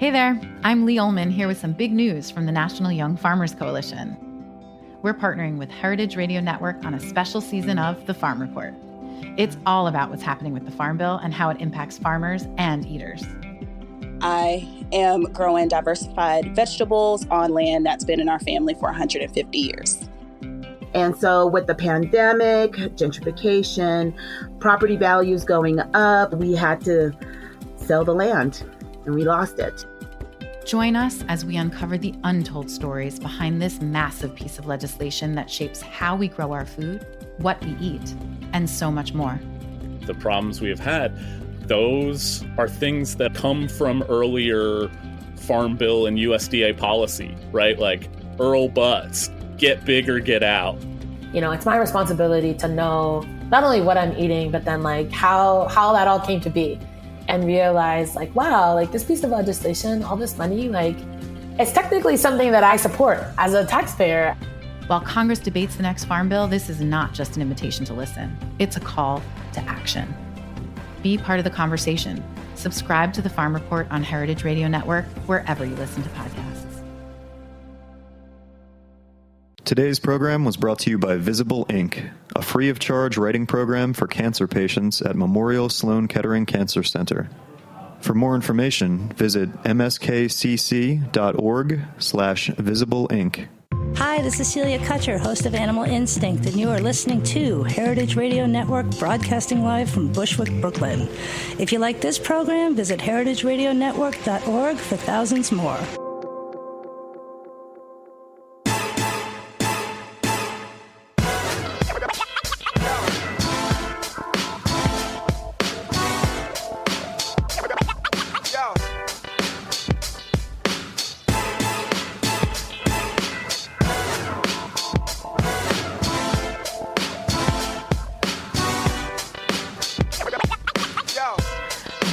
Hey there, I'm Lee Ullman here with some big news from the National Young Farmers Coalition. We're partnering with Heritage Radio Network on a special season of The Farm Report. It's all about what's happening with the Farm Bill and how it impacts farmers and eaters. I am growing diversified vegetables on land that's been in our family for 150 years. And so with the pandemic, gentrification, property values going up, we had to sell the land and we lost it. Join us as we uncover the untold stories behind this massive piece of legislation that shapes how we grow our food, what we eat, and so much more. The problems we have had, those are things that come from earlier Farm Bill and USDA policy, right? Like Earl Butz, get big or get out. You know, it's my responsibility to know not only what I'm eating, but then like how that all came to be. And realize like, wow, like this piece of legislation, all this money, like it's technically something that I support as a taxpayer. While Congress debates the next Farm Bill, this is not just an invitation to listen. It's a call to action. Be part of the conversation. Subscribe to the Farm Report on Heritage Radio Network, wherever you listen to podcasts. Today's program was brought to you by Visible Ink, a free-of-charge writing program for cancer patients at Memorial Sloan Kettering Cancer Center. For more information, visit mskcc.org/visibleink. Hi, this is Celia Kutcher, host of Animal Instinct, and you are listening to Heritage Radio Network, broadcasting live from Bushwick, Brooklyn. If you like this program, visit heritageradionetwork.org for thousands more.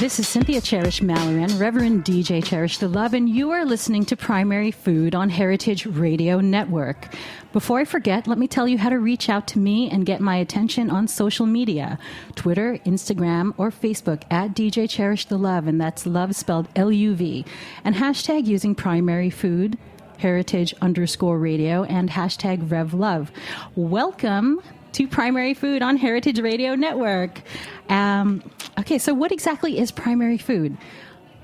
This is Cynthia Cherish Malaran, Reverend DJ Cherish the Love, and you are listening to Primary Food on Heritage Radio Network. Before I forget, let me tell you how to reach out to me and get my attention on social media, Twitter, Instagram, or Facebook at DJ Cherish the Love, and that's love spelled L-U-V, and hashtag using Primary Food, Heritage_Radio, and hashtag RevLove. Welcome to Primary Food on Heritage Radio Network. Okay, so what exactly is primary food?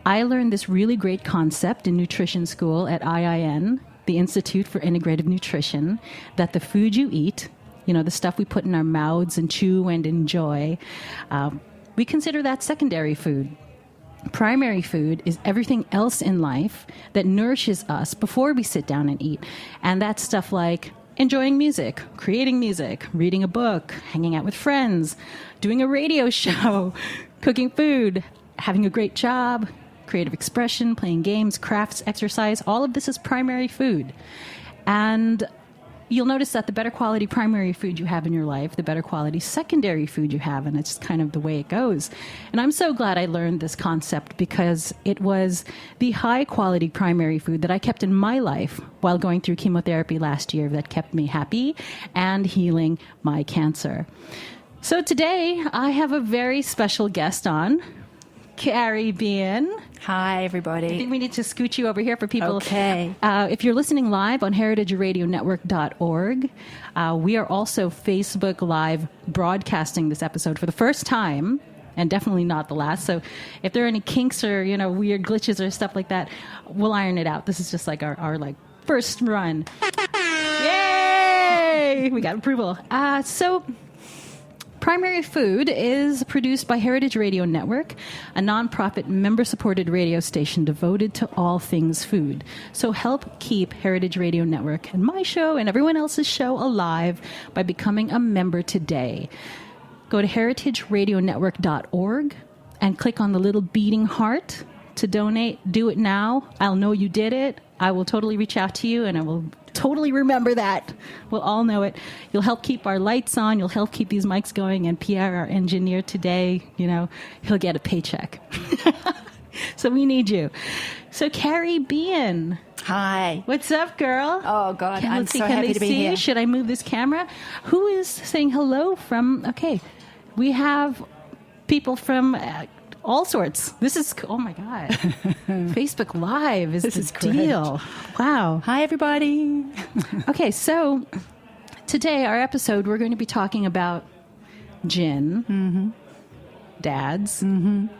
I learned this really great concept in nutrition school at IIN, the Institute for Integrative Nutrition, that the food you eat, you know, the stuff we put in our mouths and chew and enjoy, we consider that secondary food. Primary food is everything else in life that nourishes us before we sit down and eat. And that's stuff like enjoying music, creating music, reading a book, hanging out with friends, doing a radio show, cooking food, having a great job, creative expression, playing games, crafts, exercise. All of this is primary food. And you'll notice that the better quality primary food you have in your life, the better quality secondary food you have, and it's kind of the way it goes. And I'm so glad I learned this concept because it was the high quality primary food that I kept in my life while going through chemotherapy last year that kept me happy and healing my cancer. So today I have a very special guest on, Carrie Beehan. Hi, everybody. I think we need to scoot you over here for people. Okay. If you're listening live on heritageradionetwork.org, we are also Facebook Live broadcasting this episode for the first time, and definitely not the last. So if there are any kinks or, you know, weird glitches or stuff like that, we'll iron it out. This is just like our like first run. Yay! We got approval. So Primary Food is produced by Heritage Radio Network, a nonprofit member-supported radio station devoted to all things food. So help keep Heritage Radio Network and my show and everyone else's show alive by becoming a member today. Go to heritageradionetwork.org and click on the little beating heart to donate. Do it now. I'll know you did it. I will totally reach out to you and I will totally remember that. We'll all know it. You'll help keep our lights on. You'll help keep these mics going. And Pierre, our engineer today, you know, he'll get a paycheck. So we need you. So Carrie Beehan. Hi. What's up, girl? Oh, God. I'm so happy to be see here. You? Should I move this camera? Who is saying hello from... Okay. We have people from all sorts. This is, oh my God. Facebook Live is the deal. Wow. Hi, everybody. Okay, so today, our episode, we're going to be talking about gin, dads, and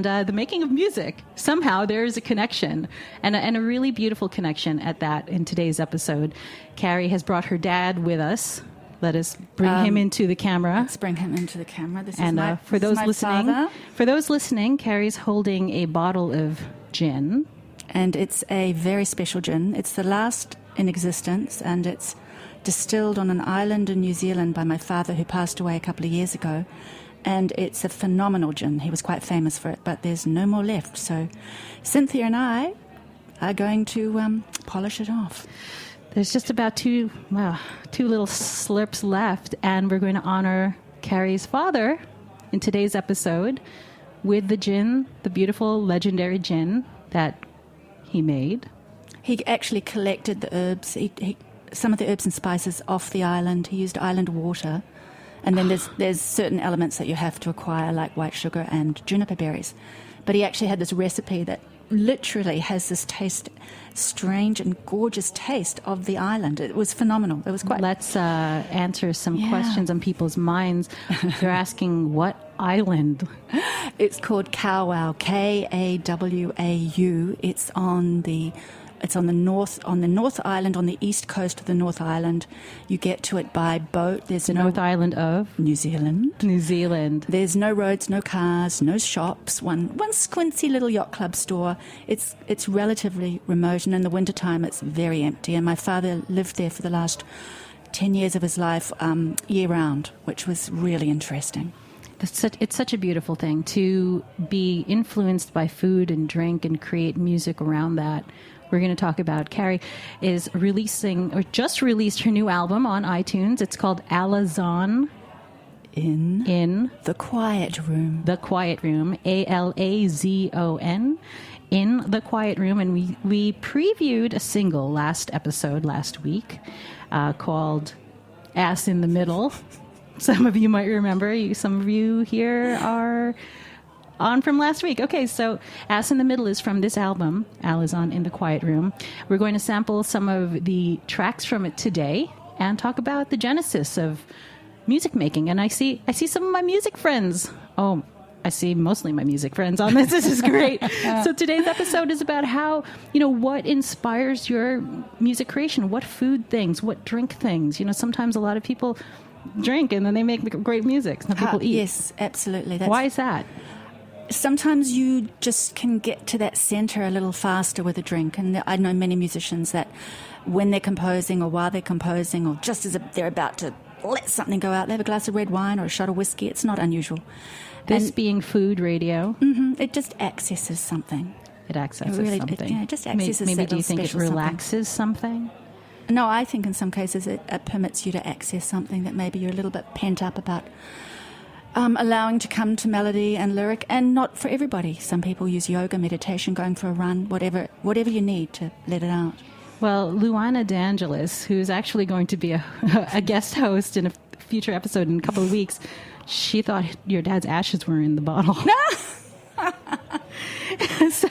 the making of music. Somehow there is a connection, and a really beautiful connection at that in today's episode. Carrie has brought her dad with us. Let us bring him into the camera. Let's bring him into the camera. This and is my, for this those is my listening, father. for those listening, Carrie's holding a bottle of gin. And it's a very special gin. It's the last in existence, and it's distilled on an island in New Zealand by my father, who passed away a couple of years ago. And it's a phenomenal gin. He was quite famous for it, but there's no more left. So Cynthia and I are going to polish it off. There's just about two little slurps left, and we're going to honor Carrie's father in today's episode with the gin, the beautiful, legendary gin that he made. He actually collected the herbs, some of the herbs and spices off the island. He used island water. And then there's certain elements that you have to acquire, like white sugar and juniper berries. But he actually had this recipe that literally has this taste, strange and gorgeous taste of the island. It was phenomenal. It was quite... Let's answer some questions on people's minds. They're asking, what island? It's called Kawau, Kawau. It's on the North Island, on the east coast of the North Island. You get to it by boat. There's the North Island of New Zealand. New Zealand. There's no roads, no cars, no shops. One squincy little yacht club store. It's relatively remote, and in the wintertime it's very empty. And my father lived there for the last 10 years of his life, year round, which was really interesting. It's such a beautiful thing to be influenced by food and drink and create music around that. We're going to talk about Carrie is releasing, or just released, her new album on iTunes. It's called Alazon. In the Quiet Room. The Quiet Room. Alazon. In the Quiet Room. And we previewed a single last week called Ass in the Middle. Some of you might remember. Some of you here are on from last week. Okay, so Ass in the Middle is from this album, Alazon in the Quiet Room. We're going to sample some of the tracks from it today and talk about the genesis of music making. And I see some of my music friends. Oh, I see mostly my music friends on this. This is great. So today's episode is about how, what inspires your music creation, what food things, what drink things. Sometimes a lot of people drink and then they make great music. Some people eat. Yes, absolutely. Why is that? Sometimes you just can get to that center a little faster with a drink. And I know many musicians that when they're composing or while they're composing or just as they're about to let something go out, they have a glass of red wine or a shot of whiskey. It's not unusual. This being food radio. It just accesses something. It accesses something. It just accesses Maybe that do you think it relaxes something? No, I think in some cases it permits you to access something that maybe you're a little bit pent up about. Allowing to come to melody and lyric, and not for everybody. Some people use yoga, meditation, going for a run, whatever you need to let it out. Well, Luana DeAngelis, who's actually going to be a guest host in a future episode in a couple of weeks, she thought your dad's ashes were in the bottle. So,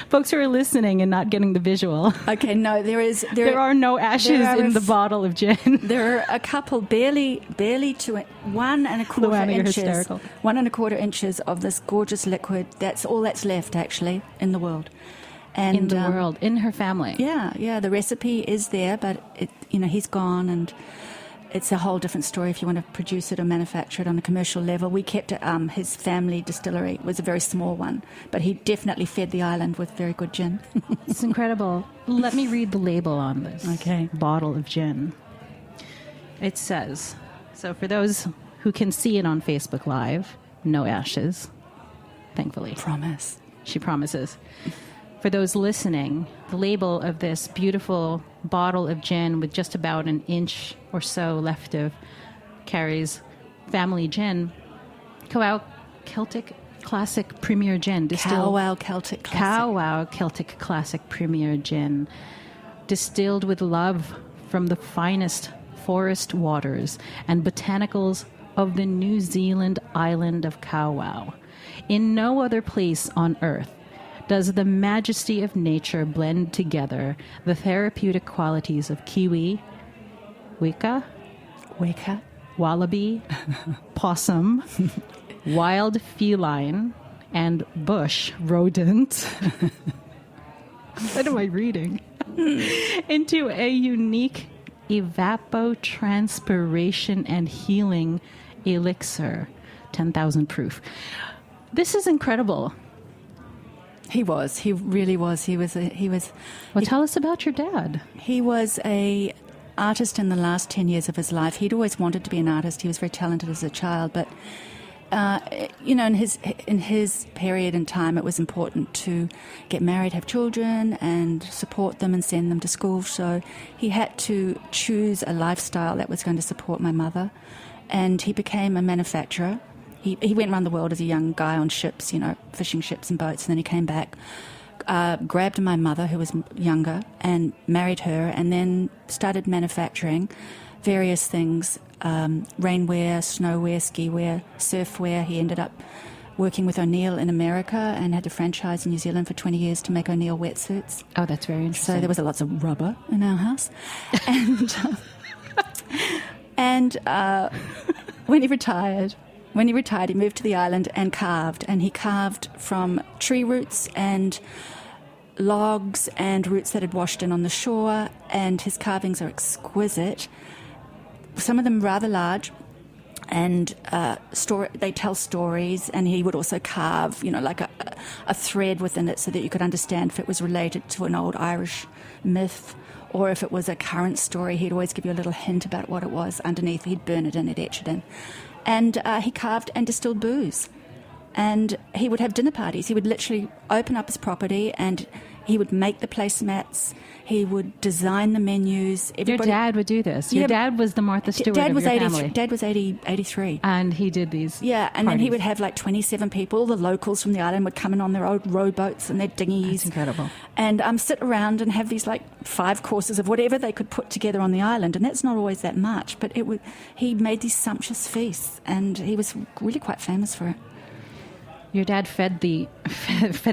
folks who are listening and not getting the visual. Okay, no, there are no ashes in the bottle of gin. There are a couple, barely to 1 1/4 Luana, inches. you're hysterical. 1 1/4 inches of this gorgeous liquid. That's all that's left, actually, in the world. And in the world, in her family. Yeah. The recipe is there, but he's gone, and it's a whole different story if you want to produce it or manufacture it on a commercial level. We kept it, his family distillery was a very small one, but he definitely fed the island with very good gin. It's incredible. Let me read the label on this bottle of gin. It says, so for those who can see it on Facebook Live, no ashes, thankfully. Promise. She promises. For those listening, the label of this beautiful bottle of gin with just about an inch or so left of Carrie's family gin, Kawau Celtic Classic Premier Gin. Kawau Celtic Classic. Kawau Celtic Classic Premier Gin. Distilled with love from the finest forest waters and botanicals of the New Zealand island of Kauau. In no other place on Earth does the majesty of nature blend together the therapeutic qualities of kiwi, weka, wallaby, possum, wild feline, and bush rodent. What am I reading? Into a unique evapotranspiration and healing elixir, 10,000 proof. This is incredible. He was. He really was. He was. Well, tell us about your dad. He was a artist in the last 10 years of his life. He'd always wanted to be an artist. He was very talented as a child, but in his period in time, it was important to get married, have children, and support them and send them to school. So he had to choose a lifestyle that was going to support my mother, and he became a manufacturer. He went around the world as a young guy on ships, fishing ships and boats, and then he came back, grabbed my mother, who was younger, and married her, and then started manufacturing various things, rainwear, snowwear, skiwear, surfwear. He ended up working with O'Neill in America and had a franchise in New Zealand for 20 years to make O'Neill wetsuits. Oh, that's very interesting. So there was lots of rubber in our house. And when he retired, he moved to the island and carved. And he carved from tree roots and logs and roots that had washed in on the shore. And his carvings are exquisite. Some of them rather large. And they tell stories. And he would also carve, like a thread within it so that you could understand if it was related to an old Irish myth or if it was a current story. He'd always give you a little hint about what it was underneath. He'd burn it in, he'd etch it in. And he carved and distilled booze. And he would have dinner parties. He would literally open up his property and he would make the placemats. He would design the menus. Your dad would do this. Your dad was the Martha Stewart of your family. Dad was 83. And he did these Yeah, and parties. then he would have like 27 people. The locals from the island would come in on their old rowboats and their dinghies. That's incredible. And sit around and have these like 5 courses of whatever they could put together on the island. And that's not always that much, but he made these sumptuous feasts and he was really quite famous for it. Your dad fed the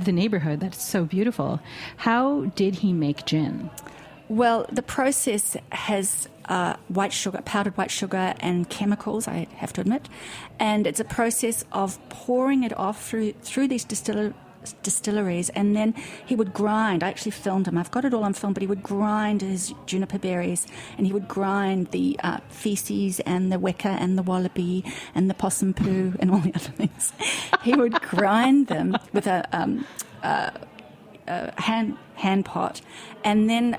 neighborhood. That's so beautiful. How did he make gin? Well, the process has white sugar, powdered white sugar and chemicals, I have to admit. And it's a process of pouring it off through these distilleries, and then he would grind. I actually filmed him. I've got it all on film, but he would grind his juniper berries, and he would grind the feces and the weka and the wallaby and the possum poo and all the other things. He would grind them with a hand pot, and then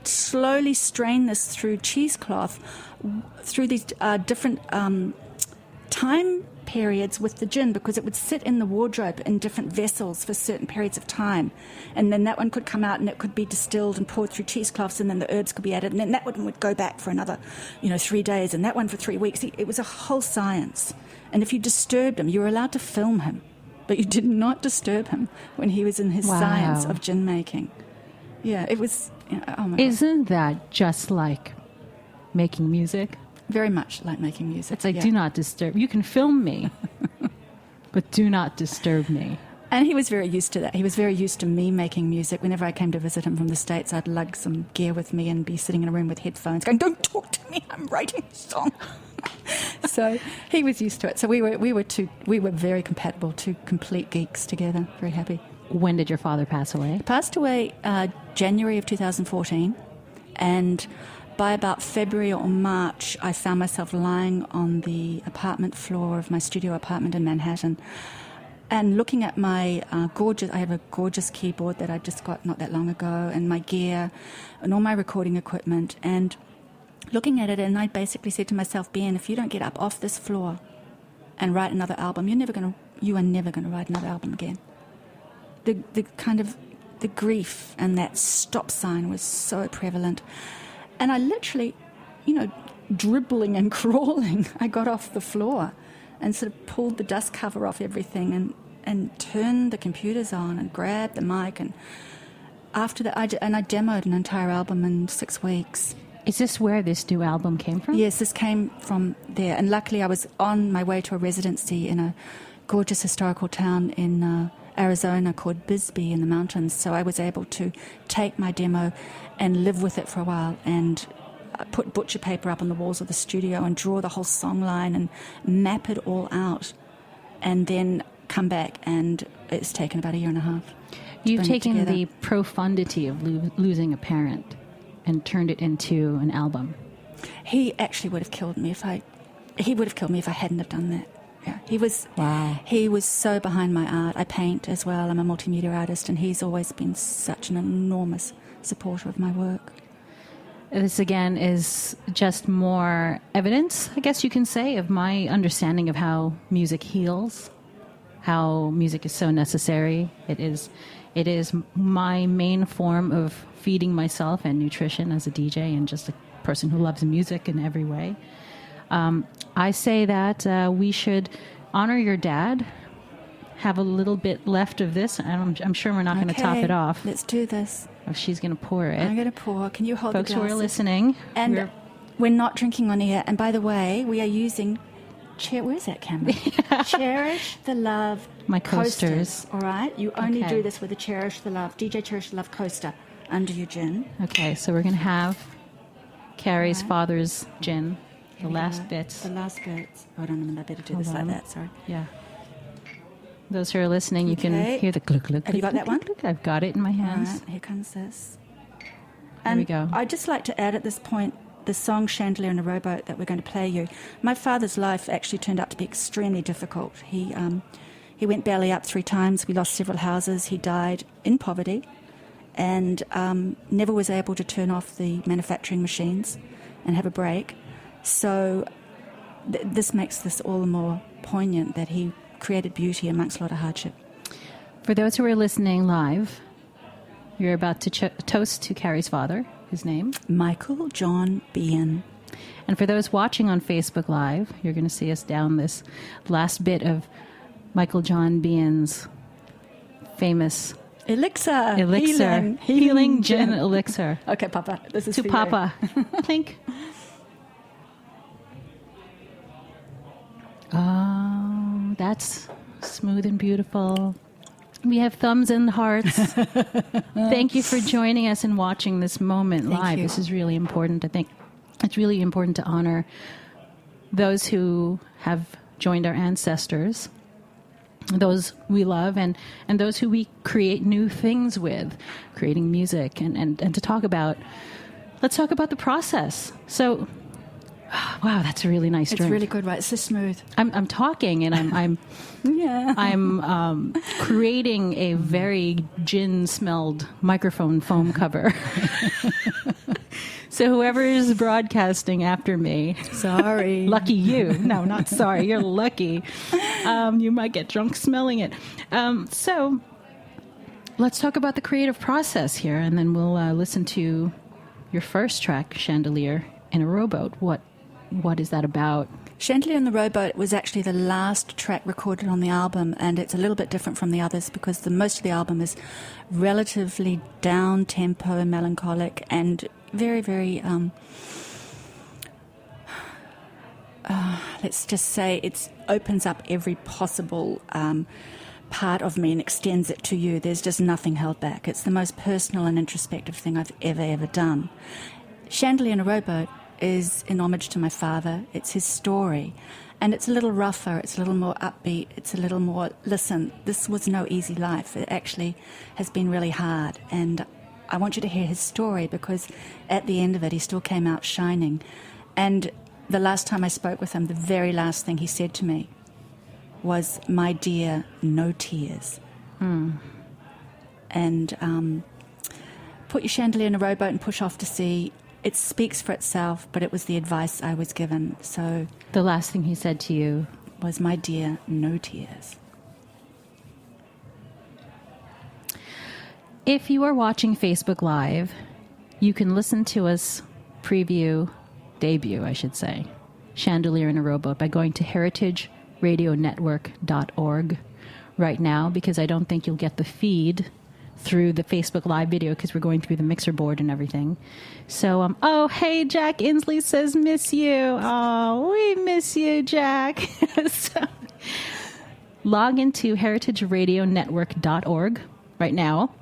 slowly strain this through cheesecloth through these different time periods with the gin, because it would sit in the wardrobe in different vessels for certain periods of time, and then that one could come out and it could be distilled and poured through cheesecloths, and then the herbs could be added, and then that one would go back for another 3 days, and that one for 3 weeks. It was a whole science, and if you disturbed him, you were allowed to film him, but you did not disturb him when he was in his science of gin making. Yeah, it was. Oh my Isn't that just like making music? Very much like making music. It's like, do not disturb. You can film me, but do not disturb me. And he was very used to that. He was very used to me making music. Whenever I came to visit him from the States, I'd lug some gear with me and be sitting in a room with headphones going, "Don't talk to me, I'm writing a song." So he was used to it. So we were very compatible, two complete geeks together, very happy. When did your father pass away? He passed away January of 2014, and by about February or March, I found myself lying on the apartment floor of my studio apartment in Manhattan and looking at my I have a gorgeous keyboard that I just got not that long ago, and my gear and all my recording equipment, and looking at it, and I basically said to myself, "Ben, if you don't get up off this floor and write another album, you are never going to write another album again." The kind of the grief and that stop sign was so prevalent. And I literally, dribbling and crawling, I got off the floor and sort of pulled the dust cover off everything and turned the computers on and grabbed the mic. And after that, I demoed an entire album in 6 weeks. Is this where this new album came from? Yes, this came from there. And luckily I was on my way to a residency in a gorgeous historical town in Arizona called Bisbee in the mountains. So I was able to take my demo and live with it for a while and put butcher paper up on the walls of the studio and draw the whole song line and map it all out. And then come back, and it's taken about a year and a half. You've taken the profundity of losing a parent and turned it into an album. He actually would have killed me if I hadn't have done that. Yeah, he was. Wow. He was so behind my art. I paint as well. I'm a multimedia artist, and he's always been such an enormous supporter of my work. This again is just more evidence, I guess you can say, of my understanding of how music heals, how music is so necessary. It is my main form of feeding myself and nutrition as a DJ and just a person who loves music in every way. I say that we should honor your dad, have a little bit left of this. I'm sure we're not going to top it off. Let's do this. Oh, she's going to pour it. I'm going to pour. Can you hold Folks the glasses? Who are listening. And we're not drinking on air. And by the way, we are using... where's that camera? Cherish the Love My coasters. All right? You only do this with a Cherish the Love, DJ Cherish the Love coaster under your gin. Okay, so we're going to have Carrie's father's gin, the last bits. The last bits. Hold on, I better do this like that, sorry. Yeah. Those who are listening, you can hear the glug, glug, glug. Have you got that one? Glug. I've got it in my hands. All right, here comes this. There we go. I'd just like to add at this point the song Chandelier in a Rowboat that we're going to play you. My father's life actually turned out to be extremely difficult. He went belly up 3 times. We lost several houses. He died in poverty and never was able to turn off the manufacturing machines and have a break. So this makes this all the more poignant that he created beauty amongst a lot of hardship. For those who are listening live, you're about to toast to Carrie's father. His name? Michael John Beehan. And for those watching on Facebook Live, you're going to see us down this last bit of Michael John Beehan's famous Elixir. Healing gin elixir. Okay, Papa. This is to for Papa. Clink. Oh, that's smooth and beautiful. We have thumbs and hearts. Thank you for joining us and watching this moment live. This is really important. I think it's really important to honor those who have joined our ancestors, those we love, and those who we create new things with, creating music, and to talk about, let's talk about the process. So, wow, that's a really nice drink. It's really good, right? It's so smooth. I'm talking, and I'm creating a very gin-smelled microphone foam cover. So whoever is broadcasting after me, sorry, lucky you. No, not sorry. You're lucky. You might get drunk smelling it. So let's talk about the creative process here, and then we'll listen to your first track, Chandelier in a Rowboat. What is that about? Chandelier in the Rowboat was actually the last track recorded on the album, and it's a little bit different from the others because most of the album is relatively down-tempo, melancholic, and very, very, let's just say it opens up every possible part of me and extends it to you. There's just nothing held back. It's the most personal and introspective thing I've ever done. Chandelier in a Rowboat is in homage to my father. It's his story. And it's a little rougher, it's a little more upbeat, it's a little more, listen, this was no easy life. It actually has been really hard. And I want you to hear his story because at the end of it, he still came out shining. And the last time I spoke with him, the very last thing he said to me was, "My dear, no tears." And put your chandelier in a rowboat and push off to sea. It speaks for itself, but it was the advice I was given. So the last thing he said to you was, "My dear, no tears." If you are watching Facebook Live, you can listen to us debut, I should say, Chandelier in a Rowboat by going to heritageradionetwork.org right now, because I don't think you'll get the feed through the Facebook Live video because we're going through the mixer board and everything. So, oh, hey, Jack Inslee says, miss you. Oh, we miss you, Jack. So, log into heritageradionetwork.org right now.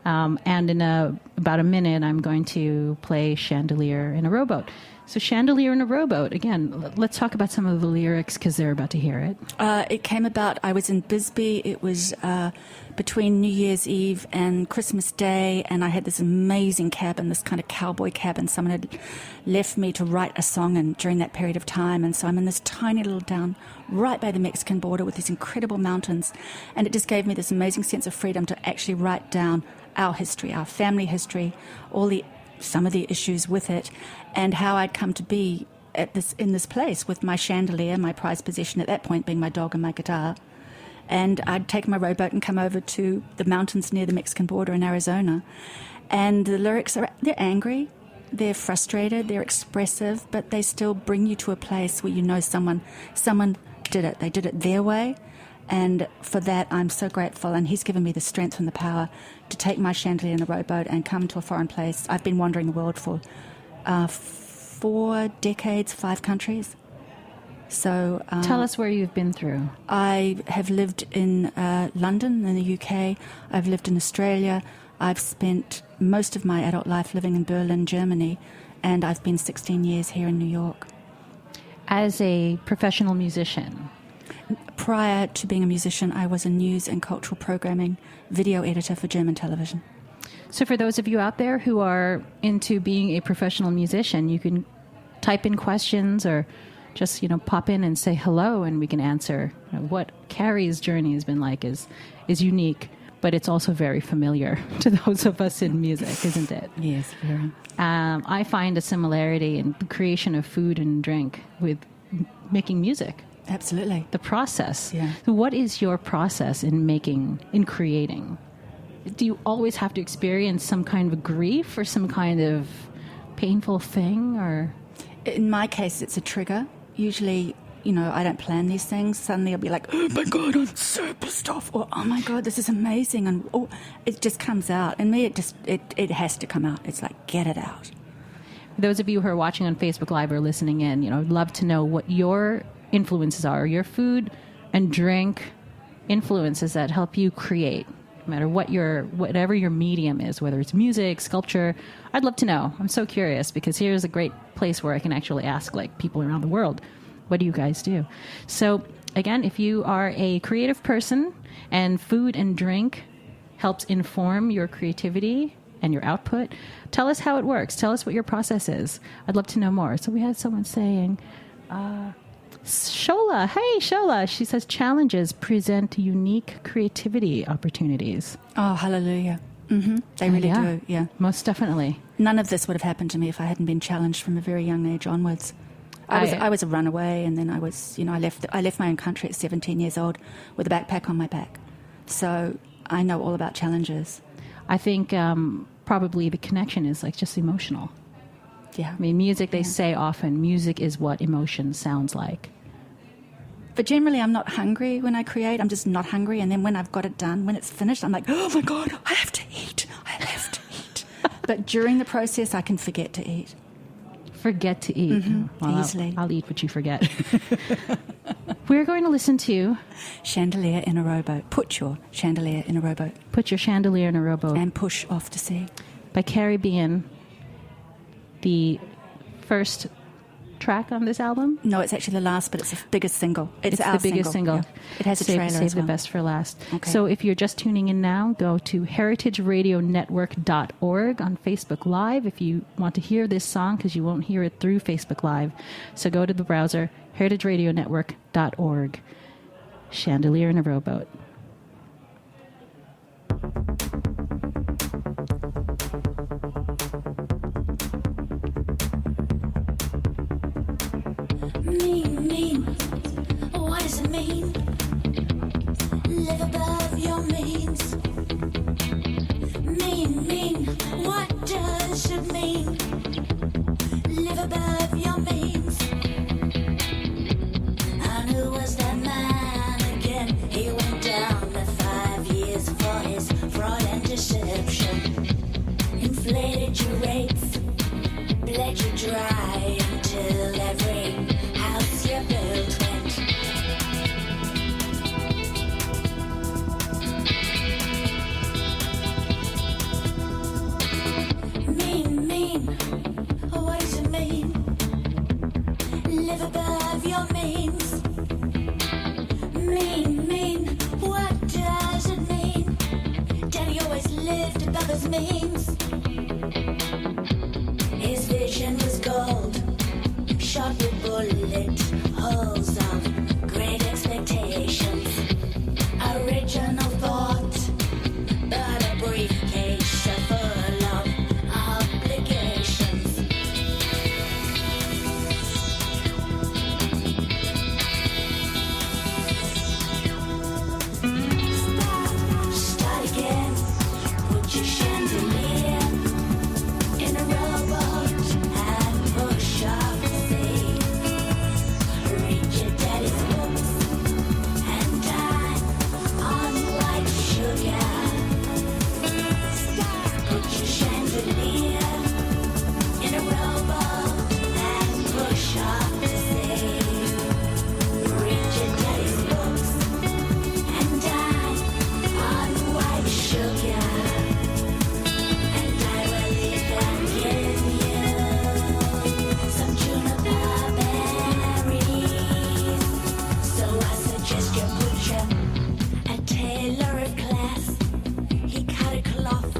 And in about a minute, I'm going to play Chandelier in a Rowboat. So Chandelier in a Rowboat, again, let's talk about some of the lyrics because they're about to hear it. It came about, I was in Bisbee. It was between New Year's Eve and Christmas Day, and I had this amazing cabin, this kind of cowboy cabin. Someone had left me to write a song in during that period of time, and so I'm in this tiny little town right by the Mexican border with these incredible mountains, and it just gave me this amazing sense of freedom to actually write down our history, our family history, some of the issues with it, and how I'd come to be in this place with my chandelier, my prized possession at that point being my dog and my guitar. And I'd take my rowboat and come over to the mountains near the Mexican border in Arizona. And the lyrics they're angry, they're frustrated, they're expressive, but they still bring you to a place where you know someone did it. They did it their way. And for that, I'm so grateful. And he's given me the strength and the power to take my chandelier in a rowboat and come to a foreign place. I've been wandering the world for 4 decades, 5 countries. So tell us where you've been through. I have lived in London, in the UK. I've lived in Australia. I've spent most of my adult life living in Berlin, Germany. And I've been 16 years here in New York. As a professional musician? Prior to being a musician, I was a news and cultural programming video editor for German television. So for those of you out there who are into being a professional musician, you can type in questions or just, pop in and say hello and we can answer. What Carrie's journey has been like is unique, but it's also very familiar to those of us in music, isn't it? Yes, very. I find a similarity in the creation of food and drink with making music. Absolutely. The process. Yeah. So what is your process in creating? Do you always have to experience some kind of grief or some kind of painful thing? Or in my case, it's a trigger. Usually, I don't plan these things. Suddenly I'll be like, oh my God, I'm so pissed off. Or, oh my God, this is amazing. And it just comes out. And me, it has to come out. It's like, get it out. For those of you who are watching on Facebook Live or listening in, I'd love to know what your influences are, your food and drink influences that help you create, no matter whatever your medium is, whether it's music, sculpture. I'd love to know. I'm so curious because here's a great place where I can actually ask people around the world, what do you guys do? So again, if you are a creative person and food and drink helps inform your creativity and your output, tell us how it works. Tell us what your process is. I'd love to know more. So we had someone saying, Shola, hey Shola, she says challenges present unique creativity opportunities. Oh, hallelujah. Mm-hmm. They really do, yeah. Most definitely. None of this would have happened to me if I hadn't been challenged from a very young age onwards. I was a runaway, and then I was, I left my own country at 17 years old with a backpack on my back. So I know all about challenges. I think probably the connection is just emotional. Yeah. I mean, music, they say often, music is what emotion sounds like. But generally, I'm not hungry when I create. I'm just not hungry. And then when I've got it done, when it's finished, I'm like, oh my God, I have to eat. I have to eat. But during the process, I can forget to eat. Forget to eat. Mm-hmm. Well, easily. I'll eat what you forget. We're going to listen to Chandelier in a Rowboat. Put your chandelier in a rowboat. Put your chandelier in a rowboat. And push off to sea. By Carrie Beehan. The first track on this album? No, it's actually the last, but it's the biggest single. It's the biggest single. Yeah. It has a trailer Save as well. the best for last. Okay. So if you're just tuning in now, go to heritageradionetwork.org on Facebook Live if you want to hear this song, because you won't hear it through Facebook Live. So go to the browser, heritageradionetwork.org. Chandelier in a Rowboat. Mean, what does it mean? Live above your means. Mean, what does it mean? Live above your means. And who was that man again? He went down to 5 years for his fraud and deception. his means. His vision was gold, shot with bullet holes of great expectations. Original thought, but a briefcase full of obligations. Start again, put your chandelier in a rowboat and push off the sea. Read your daddy's books and dine on white sugar. Put your chandelier in a rowboat and push off the sea. Read your daddy's books and dine on white sugar. And I will even give you some juniper berries. So I suggest you butcher a tailor of class. He cut a cloth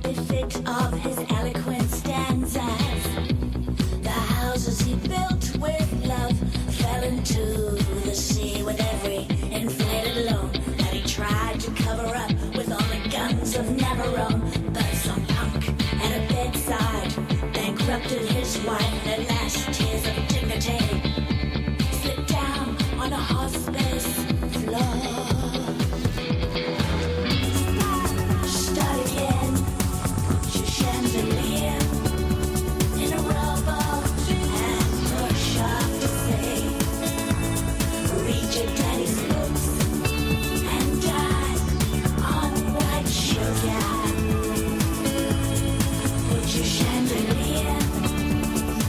befit of his eloquent stanzas. The houses he built with love fell into the sea with every inflated loan that he tried to cover up with all the guns of Navarone. But some punk at a bedside bankrupted his wife, and at last tears of dignity slipped down on a hospice floor. Start again, put your chandelier in a rowboat and push off the sea. Read your daddy's books and dine on white sugar. Put your chandelier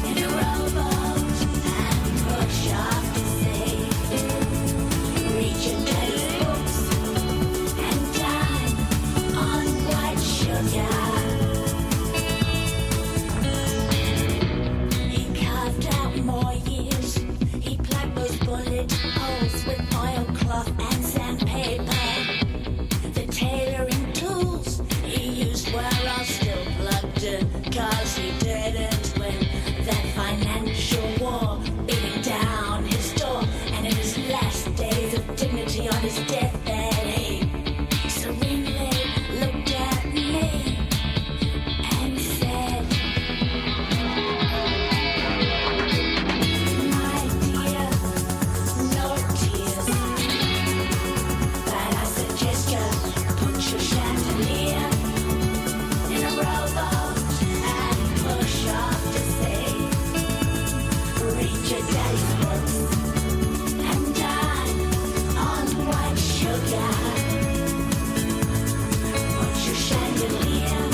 in a rowboat and push off the sea. Read your daddy's books and dine on white sugar. He carved out more years. He plugged those bullet holes with oilcloth and sandpaper. The tailoring tools he used were all still plugged in, 'cause he didn't win that financial war beating down his door. And in his last days of dignity on his deathbed, he serenely looked at me and said, "My dear, no tears, but I suggest you put your chandelier in a rowboat and push off to sea. Read your daddy's books and dine on white sugar. Put your chandelier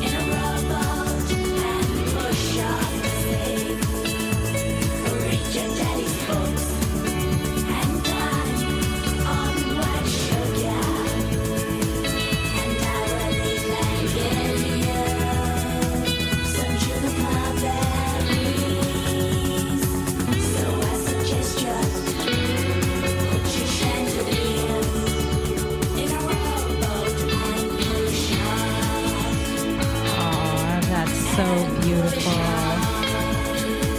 in a rowboat and push off to sea. Read your daddy's books and dine on white sugar. And I will even give you some juniper berries. So I suggest you put your chandelier in a rowboat and push off. Oh, that's so beautiful.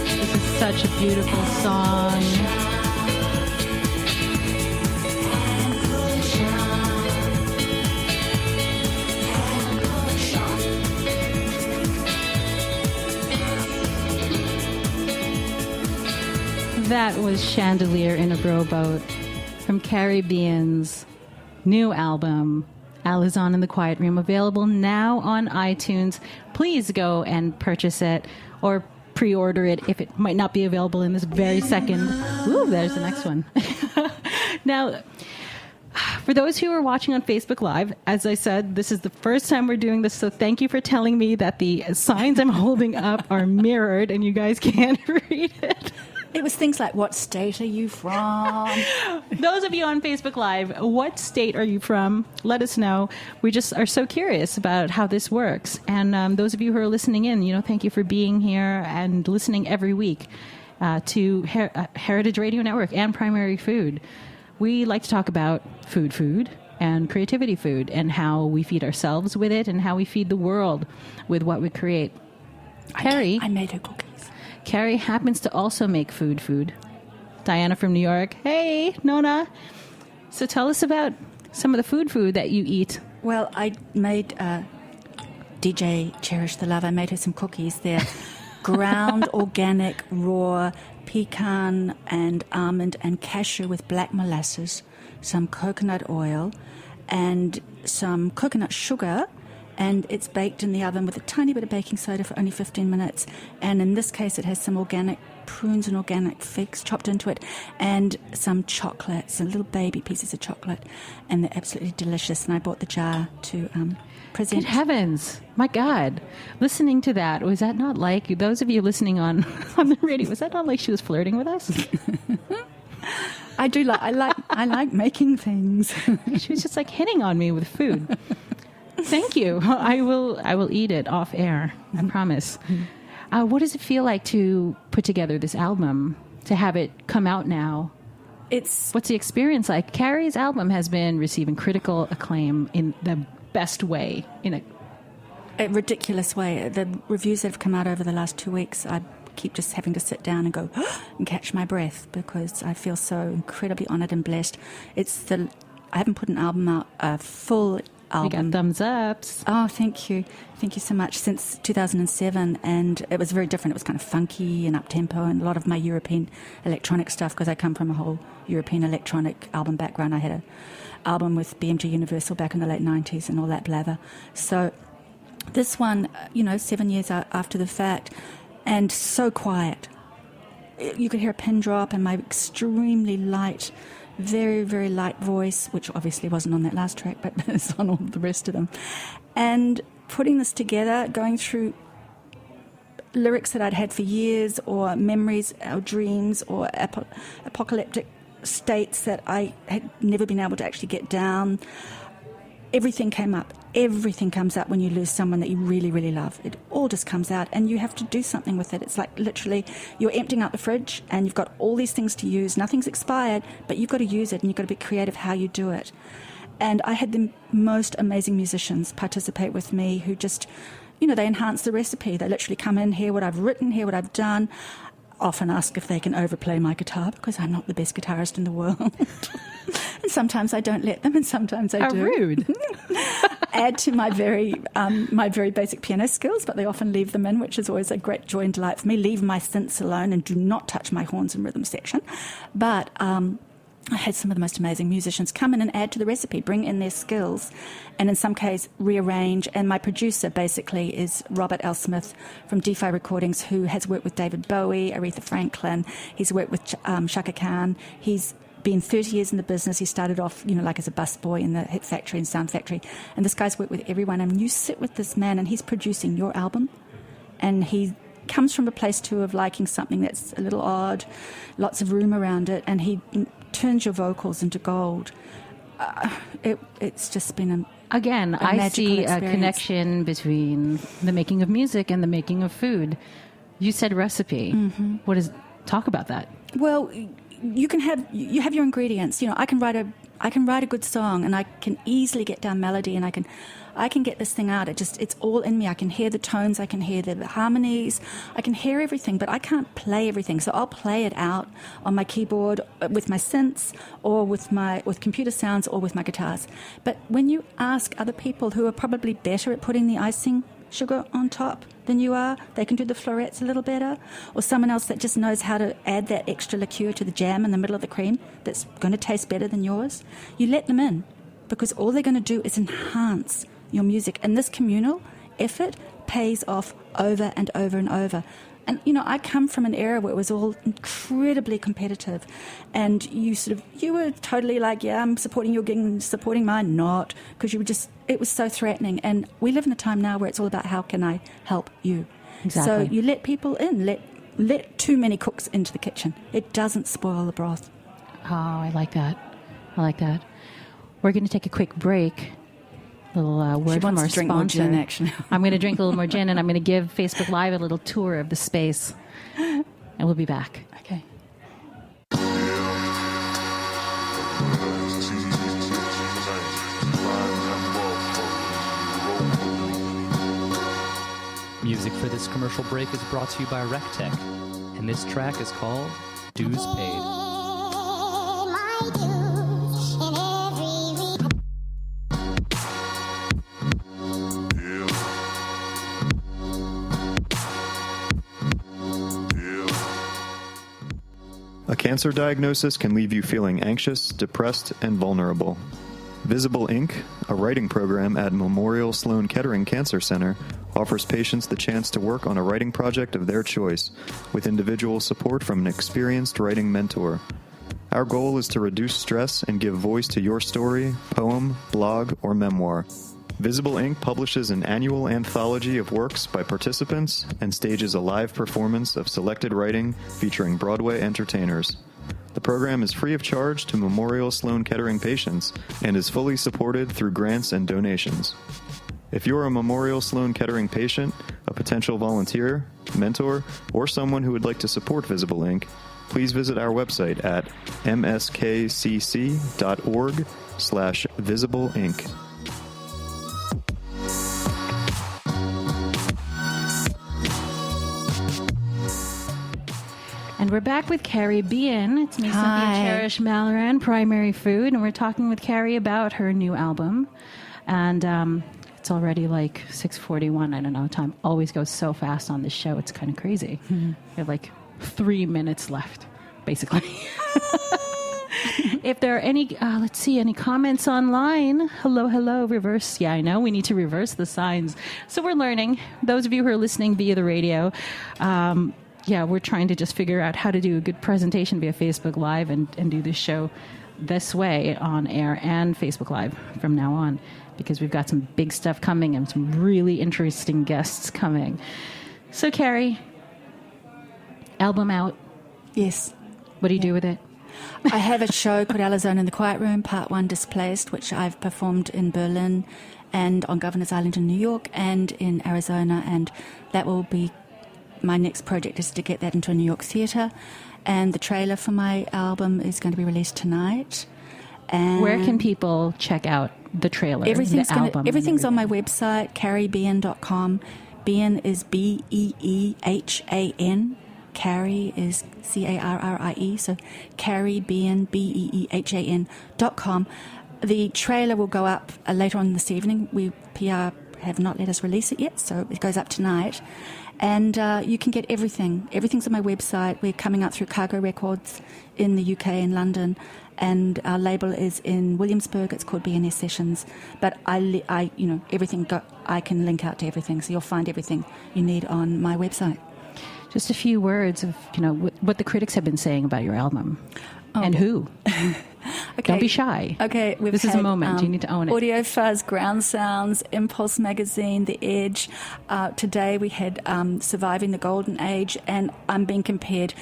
This is such a beautiful song. And push off. And push off. That was Chandelier in a Rowboat from Carrie Beehan's new album, Alazon in the Quiet Room, available now on iTunes. Please go and purchase it or pre-order it if it might not be available in this very second. Ooh, there's the next one. Now, for those who are watching on Facebook Live, as I said, this is the first time we're doing this, so thank you for telling me that the signs I'm holding up are mirrored and you guys can't read it. It was things like, what state are you from? Those of you on Facebook Live, what state are you from? Let us know. We just are so curious about how this works. And those of you who are listening in, thank you for being here and listening every week to Heritage Radio Network and Primary Food. We like to talk about food, and creativity food, and how we feed ourselves with it and how we feed the world with what we create. Carrie, I made her cookies. Carrie happens to also make food. Diana from New York. Hey, Nona. So tell us about some of the food that you eat. Well, I made DJ Cherish the Love. I made her some cookies. They're ground, organic, raw pecan and almond and cashew with black molasses, some coconut oil, and some coconut sugar. And it's baked in the oven with a tiny bit of baking soda for only 15 minutes. And in this case, it has some organic prunes and organic figs chopped into it, and some chocolate, some little baby pieces of chocolate. And they're absolutely delicious. And I bought the jar to present. Good heavens. My God. Listening to that, was that not like, those of you listening on the radio, was that not like she was flirting with us? I like making things. She was just like hitting on me with food. Thank you. I will eat it off air. I promise. What does it feel like to put together this album, to have it come out now? What's the experience like? Carrie's album has been receiving critical acclaim in the best way, in a ridiculous way. The reviews that have come out over the last 2 weeks, I keep just having to sit down and go and catch my breath, because I feel so incredibly honoured and blessed. I haven't put an album out, a full album. We got thumbs ups. Oh, thank you so much, since 2007, and it was very different. It was kind of funky and up-tempo, and a lot of my European electronic stuff, because I come from a whole European electronic album background. I had an album with BMG Universal back in the late 90s and all that blather. So this one, 7 years after the fact, and so quiet. You could hear a pin drop, and my extremely light, very, very light voice, which obviously wasn't on that last track, but it's on all the rest of them. And putting this together, going through lyrics that I'd had for years, or memories or dreams or apocalyptic states that I had never been able to actually get down. Everything came up. Everything comes up when you lose someone that you really, really love. It all just comes out, and you have to do something with it. It's like literally you're emptying out the fridge, and you've got all these things to use. Nothing's expired, but you've got to use it, and you've got to be creative how you do it. And I had the most amazing musicians participate with me who just, they enhance the recipe. They literally come in, hear what I've written, hear what I've done, often ask if they can overplay my guitar, because I'm not the best guitarist in the world. And sometimes I don't let them, and sometimes I do. How rude. Add to my very basic piano skills, but they often leave them in, which is always a great joy and delight for me. Leave my synths alone and do not touch my horns and rhythm section. But I had some of the most amazing musicians come in and add to the recipe, bring in their skills, and in some case rearrange. And my producer basically is Robert L. Smith from DeFi Recordings, who has worked with David Bowie, Aretha Franklin. He's worked with Shaka Khan. He's been 30 years in the business. He started off, like as a busboy in the hit factory and sound factory. And this guy's worked with everyone. And you sit with this man, and he's producing your album, and he comes from a place too of liking something that's a little odd, lots of room around it, and he turns your vocals into gold. It's just been I see a connection between the making of music and the making of food. You said recipe. Mm-hmm. Talk about that? Well, you have your ingredients. I can write a good song, and I can easily get down melody, and I can get this thing out. It's all in me. I can hear the tones, I can hear the harmonies, I can hear everything, but I can't play everything. So I'll play it out on my keyboard with my synths, or with computer sounds, or with my guitars. But when you ask other people who are probably better at putting the icing sugar on top than you are, they can do the florets a little better, or someone else that just knows how to add that extra liqueur to the jam in the middle of the cream that's going to taste better than yours, you let them in, because all they're going to do is enhance your music. And this communal effort pays off over and over and over. And, I come from an era where it was all incredibly competitive, and you were totally like, yeah, I'm supporting your gig and supporting mine, not, because it was so threatening. And we live in a time now where it's all about how can I help you. Exactly. So you let people in, let too many cooks into the kitchen. It doesn't spoil the broth. Oh, I like that. We're going to take a quick break. Little word from our sponsor. More gin, actually. I'm going to drink a little more gin, and I'm going to give Facebook Live a little tour of the space, and we'll be back. Okay. for this commercial break is brought to you by RecTech, and this track is called Dues Paid. A cancer diagnosis can leave you feeling anxious, depressed, and vulnerable. Visible Inc., a writing program at Memorial Sloan Kettering Cancer Center, offers patients the chance to work on a writing project of their choice, with individual support from an experienced writing mentor. Our goal is to reduce stress and give voice to your story, poem, blog, or memoir. Visible Inc. publishes an annual anthology of works by participants and stages a live performance of selected writing featuring Broadway entertainers. The program is free of charge to Memorial Sloan Kettering patients and is fully supported through grants and donations. If you're a Memorial Sloan Kettering patient, a potential volunteer, mentor, or someone who would like to support Visible Inc., please visit our website at mskcc.org/visibleinc. And we're back with Carrie Beehan. It's me, Hi. Cynthia Cherish Malaran, Primary Food, and we're talking with Carrie about her new album. And it's already like 6:41. I don't know. Time always goes so fast on this show. It's kind of crazy. We have like 3 minutes left, basically. If there are any, let's see, any comments online. Hello, reverse. Yeah, I know. We need to reverse the signs. So we're learning. Those of you who are listening via the radio, we're trying to just figure out how to do a good presentation via Facebook Live and do this show this way on air and Facebook Live from now on, because we've got some big stuff coming and some really interesting guests coming. So, Carrie, album out. Yes. What do you do with it? I have a show called Alazon in the Quiet Room, Part 1 Displaced, which I've performed in Berlin and on Governor's Island in New York and in Arizona, and that will be my next project, is to get that into a New York theatre. And the trailer for my album is going to be released tonight. And where can people check out the trailer, everything's the album? Everything's on my website, carriebeehan.com. Beehan is Beehan. Carrie is Carrie, so carriebeehan, Beehan.com. The trailer will go up later on this evening. PR have not let us release it yet, so it goes up tonight. And you can get everything. Everything's on my website. We're coming out through Cargo Records in the UK and London, and our label is in Williamsburg. It's called BNS Sessions. But everything. I can link out to everything, so you'll find everything you need on my website. Just a few words of what the critics have been saying about your album, and who. Okay. Don't be shy. Okay, this is a moment. You need to own it. Audio Fuzz, Ground Sounds, Impulse Magazine, The Edge. Today we had Surviving the Golden Age, and I'm being compared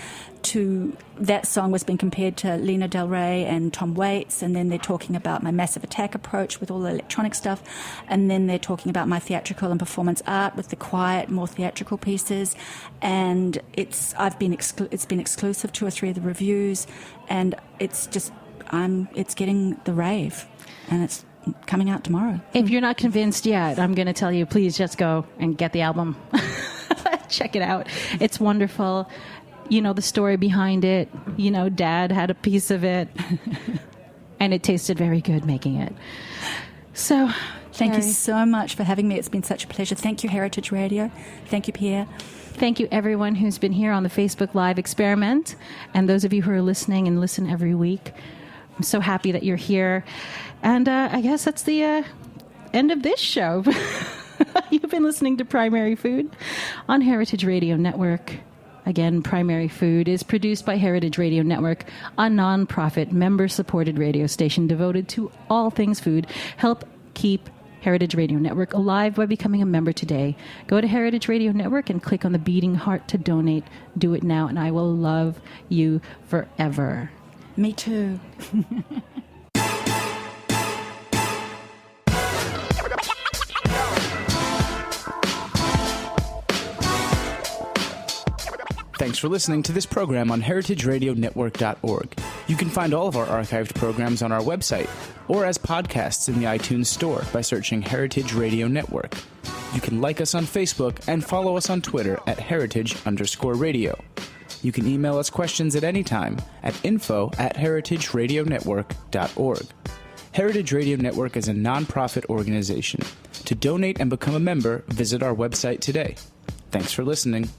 to, that song was being compared to Lena Del Rey and Tom Waits, and then they're talking about my Massive Attack approach with all the electronic stuff, and then they're talking about my theatrical and performance art with the quiet, more theatrical pieces, and it's been exclusive to 2 or 3 of the reviews, and it's just it's getting the rave, and it's coming out tomorrow. If you're not convinced yet, I'm going to tell you, please just go and get the album. Check it out. It's wonderful. The story behind it. Dad had a piece of it, and it tasted very good making it. So, thank you so much for having me. It's been such a pleasure. Thank you, Heritage Radio. Thank you, Pierre. Thank you, everyone who's been here on the Facebook Live experiment, and those of you who are listening and listen every week. I'm so happy that you're here. And I guess that's the end of this show. You've been listening to Primary Food on Heritage Radio Network. Again, Primary Food is produced by Heritage Radio Network, a non-profit, member-supported radio station devoted to all things food. Help keep Heritage Radio Network alive by becoming a member today. Go to Heritage Radio Network and click on the beating heart to donate. Do it now, and I will love you forever. Me too. Thanks for listening to this program on heritageradionetwork.org. You can find all of our archived programs on our website or as podcasts in the iTunes Store by searching Heritage Radio Network. You can like us on Facebook and follow us on Twitter at heritage_radio. You can email us questions at any time at info@heritageradionetwork.org. Heritage Radio Network is a nonprofit organization. To donate and become a member, visit our website today. Thanks for listening.